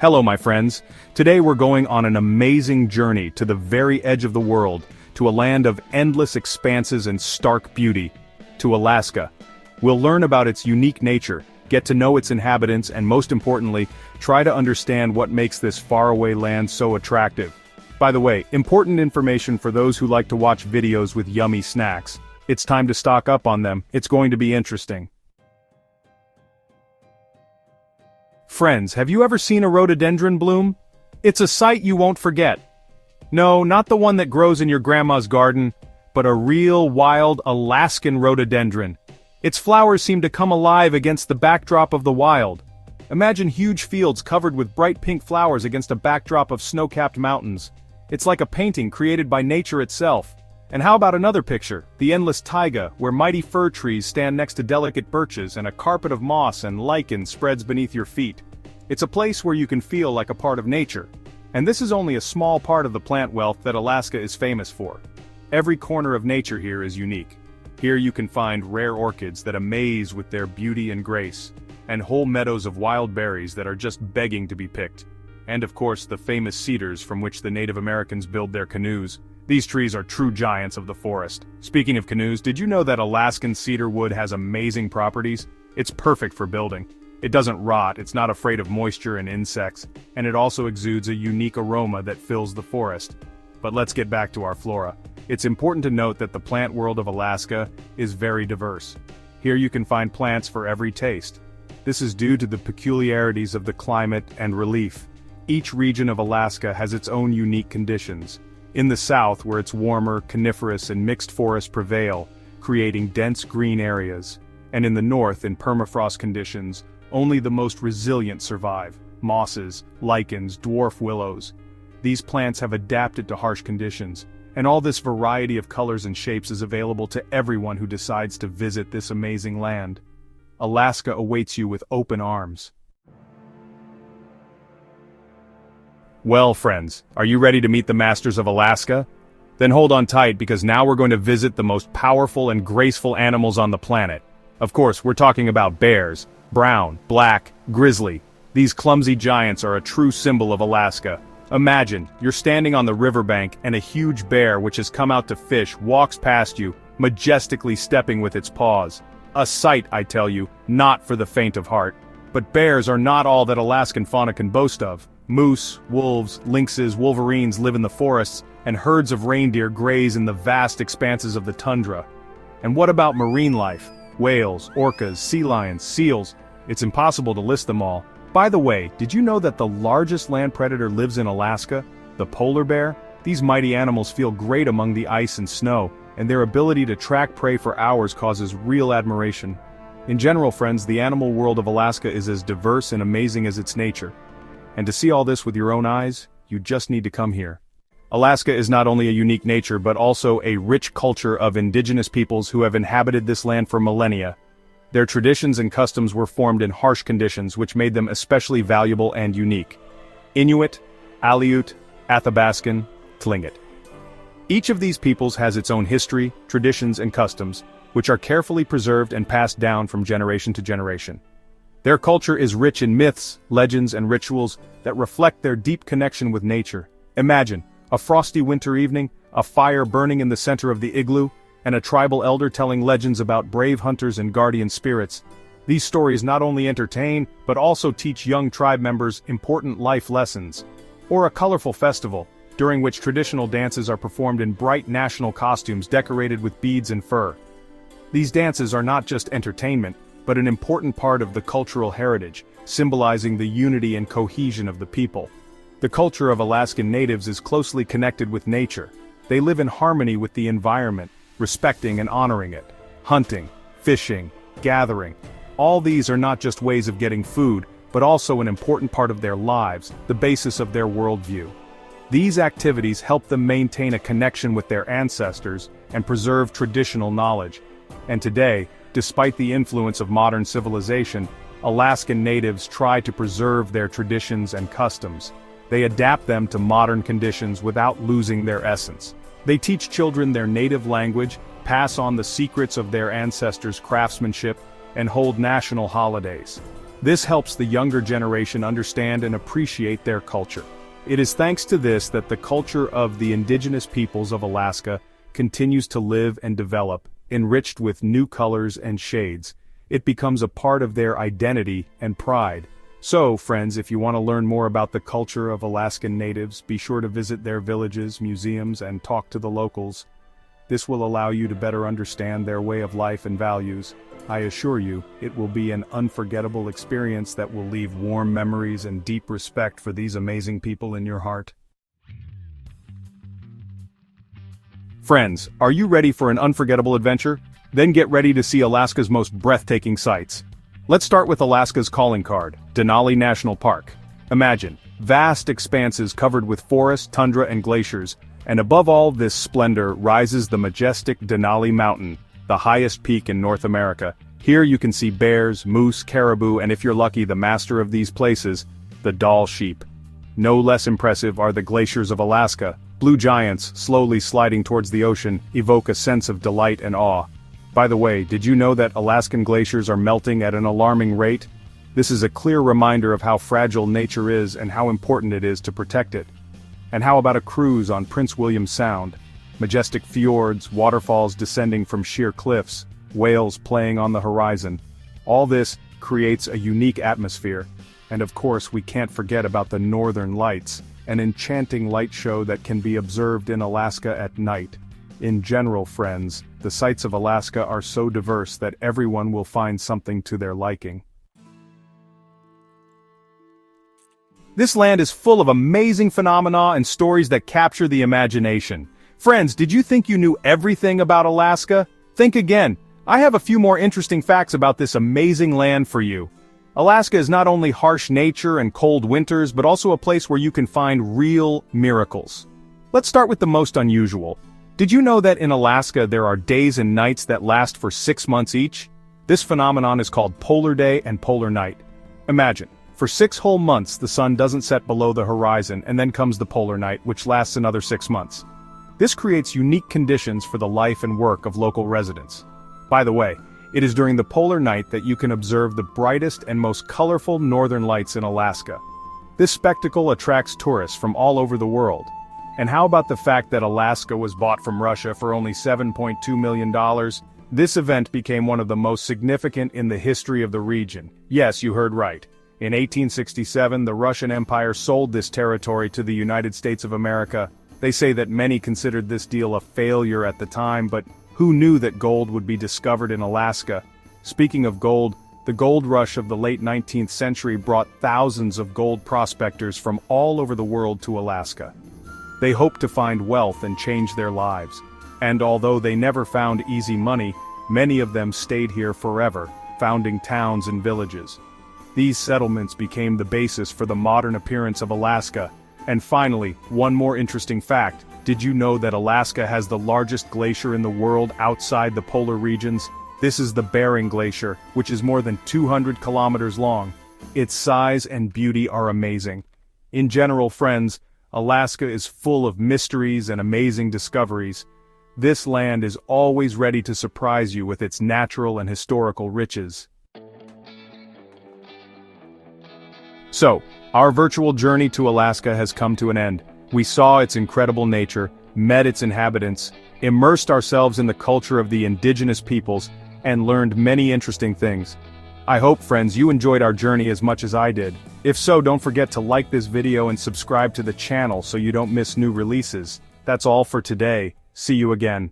Hello my friends, today we're going on an amazing journey to the very edge of the world, to a land of endless expanses and stark beauty, to Alaska. We'll learn about its unique nature, get to know its inhabitants and most importantly, try to understand what makes this faraway land so attractive. By the way, important information for those who like to watch videos with yummy snacks. It's time to stock up on them, it's going to be interesting. Friends, have you ever seen a rhododendron bloom? It's a sight you won't forget. No, not the one that grows in your grandma's garden, but a real wild Alaskan rhododendron. Its flowers seem to come alive against the backdrop of the wild. Imagine huge fields covered with bright pink flowers against a backdrop of snow-capped mountains. It's like a painting created by nature itself. And how about another picture, the endless taiga, where mighty fir trees stand next to delicate birches and a carpet of moss and lichen spreads beneath your feet. It's a place where you can feel like a part of nature. And this is only a small part of the plant wealth that Alaska is famous for. Every corner of nature here is unique. Here you can find rare orchids that amaze with their beauty and grace, and whole meadows of wild berries that are just begging to be picked. And of course the famous cedars from which the Native Americans build their canoes. These trees are true giants of the forest. Speaking of canoes, did you know that Alaskan cedar wood has amazing properties? It's perfect for building. It doesn't rot, it's not afraid of moisture and insects, and it also exudes a unique aroma that fills the forest. But let's get back to our flora. It's important to note that the plant world of Alaska is very diverse. Here you can find plants for every taste. This is due to the peculiarities of the climate and relief. Each region of Alaska has its own unique conditions. In the south, where it's warmer, coniferous and mixed forests prevail, creating dense green areas. And in the north, in permafrost conditions, only the most resilient survive. Mosses, lichens, dwarf willows. These plants have adapted to harsh conditions, and all this variety of colors and shapes is available to everyone who decides to visit this amazing land. Alaska awaits you with open arms. Well friends, are you ready to meet the masters of Alaska? Then hold on tight because now we're going to visit the most powerful and graceful animals on the planet. Of course, we're talking about bears. Brown, black, grizzly. These clumsy giants are a true symbol of Alaska. Imagine, you're standing on the riverbank and a huge bear which has come out to fish walks past you, majestically stepping with its paws. A sight, I tell you, not for the faint of heart. But bears are not all that Alaskan fauna can boast of. Moose, wolves, lynxes, wolverines live in the forests, and herds of reindeer graze in the vast expanses of the tundra. And what about marine life? Whales, orcas, sea lions, seals. It's impossible to list them all. By the way, did you know that the largest land predator lives in Alaska? The polar bear? These mighty animals feel great among the ice and snow, and their ability to track prey for hours causes real admiration. In general, friends, the animal world of Alaska is as diverse and amazing as its nature. And to see all this with your own eyes, you just need to come here. Alaska is not only a unique nature but also a rich culture of indigenous peoples who have inhabited this land for millennia. Their traditions and customs were formed in harsh conditions which made them especially valuable and unique. Inuit, Aleut, Athabascan, Tlingit. Each of these peoples has its own history, traditions and customs, which are carefully preserved and passed down from generation to generation. Their culture is rich in myths, legends and rituals that reflect their deep connection with nature. Imagine, a frosty winter evening, a fire burning in the center of the igloo, and a tribal elder telling legends about brave hunters and guardian spirits. These stories not only entertain, but also teach young tribe members important life lessons. Or a colorful festival, during which traditional dances are performed in bright national costumes decorated with beads and fur. These dances are not just entertainment, but an important part of the cultural heritage, symbolizing the unity and cohesion of the people. The culture of Alaskan natives is closely connected with nature. They live in harmony with the environment, respecting and honoring it. Hunting, fishing, gathering. All these are not just ways of getting food, but also an important part of their lives, the basis of their worldview. These activities help them maintain a connection with their ancestors and preserve traditional knowledge. And today, despite the influence of modern civilization, Alaskan natives try to preserve their traditions and customs. They adapt them to modern conditions without losing their essence. They teach children their native language, pass on the secrets of their ancestors' craftsmanship, and hold national holidays. This helps the younger generation understand and appreciate their culture. It is thanks to this that the culture of the indigenous peoples of Alaska continues to live and develop, enriched with new colors and shades. It becomes a part of their identity and pride. So, friends, if you want to learn more about the culture of Alaskan natives, be sure to visit their villages, museums, and talk to the locals. This will allow you to better understand their way of life and values. I assure you, it will be an unforgettable experience that will leave warm memories and deep respect for these amazing people in your heart. Friends, are you ready for an unforgettable adventure? Then get ready to see Alaska's most breathtaking sights. Let's start with Alaska's calling card, Denali National Park. Imagine, vast expanses covered with forest, tundra, and glaciers, and above all this splendor rises the majestic Denali Mountain, the highest peak in North America. Here you can see bears, moose, caribou, and if you're lucky, the master of these places, the Dall sheep. No less impressive are the glaciers of Alaska. Blue giants, slowly sliding towards the ocean, evoke a sense of delight and awe. By the way, did you know that Alaskan glaciers are melting at an alarming rate? This is a clear reminder of how fragile nature is and how important it is to protect it. And how about a cruise on Prince William Sound? Majestic fjords, waterfalls descending from sheer cliffs, whales playing on the horizon. All this creates a unique atmosphere. And of course, we can't forget about the Northern Lights, an enchanting light show that can be observed in Alaska at night. In general, friends, the sights of Alaska are so diverse that everyone will find something to their liking. This land is full of amazing phenomena and stories that capture the imagination. Friends, did you think you knew everything about Alaska? Think again. I have a few more interesting facts about this amazing land for you. Alaska is not only harsh nature and cold winters, but also a place where you can find real miracles. Let's start with the most unusual. Did you know that in Alaska there are days and nights that last for 6 months each? This phenomenon is called polar day and polar night. Imagine, for 6 whole months the sun doesn't set below the horizon, and then comes the polar night, which lasts another 6 months. This creates unique conditions for the life and work of local residents. By the way, it is during the polar night that you can observe the brightest and most colorful northern lights in Alaska. This spectacle attracts tourists from all over the world. And how about the fact that Alaska was bought from Russia for only $7.2 million? This event became one of the most significant in the history of the region. Yes, you heard right. In 1867, the Russian Empire sold this territory to the United States of America. They say that many considered this deal a failure at the time, but who knew that gold would be discovered in Alaska? Speaking of gold, the gold rush of the late 19th century brought thousands of gold prospectors from all over the world to Alaska. They hoped to find wealth and change their lives. And although they never found easy money, many of them stayed here forever, founding towns and villages. These settlements became the basis for the modern appearance of Alaska. And finally, one more interesting fact. Did you know that Alaska has the largest glacier in the world outside the polar regions? This is the Bering Glacier, which is more than 200 kilometers long. Its size and beauty are amazing. In general, friends, Alaska is full of mysteries and amazing discoveries. This land is always ready to surprise you with its natural and historical riches. So, our virtual journey to Alaska has come to an end. We saw its incredible nature, met its inhabitants, immersed ourselves in the culture of the indigenous peoples, and learned many interesting things. I hope, friends, you enjoyed our journey as much as I did. If so, don't forget to like this video and subscribe to the channel so you don't miss new releases. That's all for today. See you again.